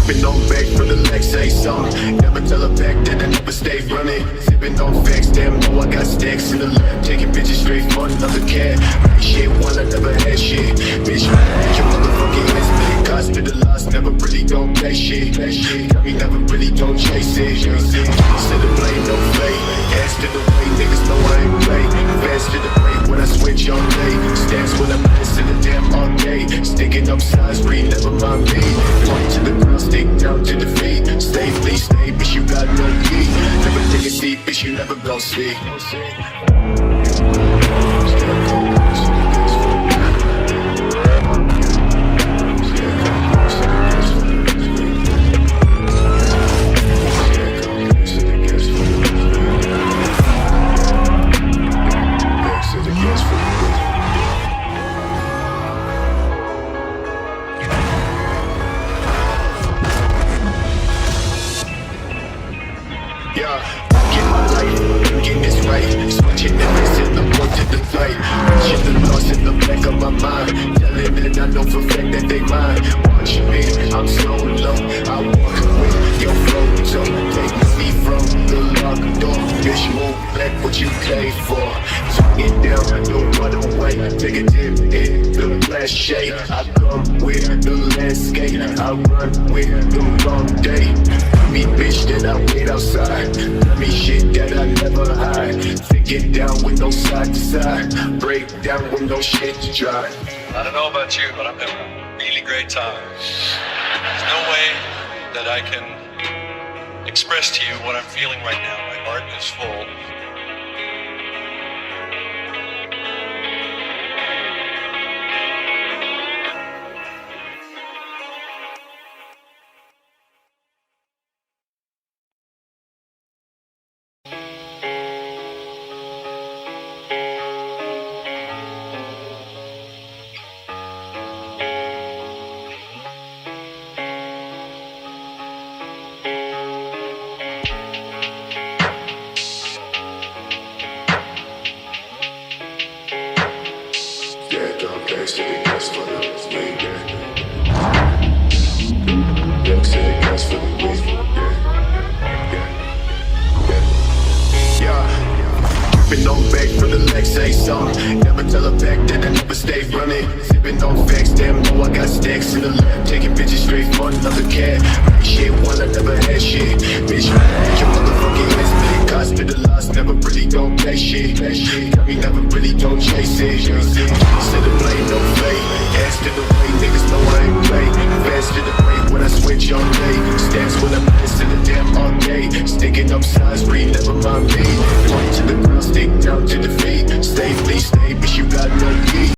Been on back for the legs, say something. Never tell her back that I never stay running. Sipping on facts, damn, know I got stacks in the lab. Taking bitches straight for another cat. Shit, one I never had shit. Bitch, your motherfucking ass big. Cost to the loss, never really gon' play shit. Got me never really don't chase it. Instead of blame, no play. Ass to the way, niggas know I ain't play. Fast to the break when I switch on day. Stance when I pass to the damn arcade. Sticking up sides, read, never mind me. Point to the ground, stick down to the feet. Stay, bitch, you got no key. Never take a seat, bitch, you never gon' see. I don't know about you, but I'm having a really great time. There's no way that I can express to you what I'm feeling right now. My heart is full. Been on back for the legs, say something. Never tell her back that I never stay running. Sipping on facts, damn, know I got stacks in the lab. Taking bitches straight for another cat. Shit, one I never had shit. Bitch, your motherfucking ass big. Cost to the loss, never really gon' play shit. Got me never really don't chase it. Instead of blame, no play. Ass to the way, niggas know I ain't play. Fast to the break when I switch on day. Stance when I pass to the damn arcade. Sticking up sides, read, never mind me. Point to the ground, stick down to the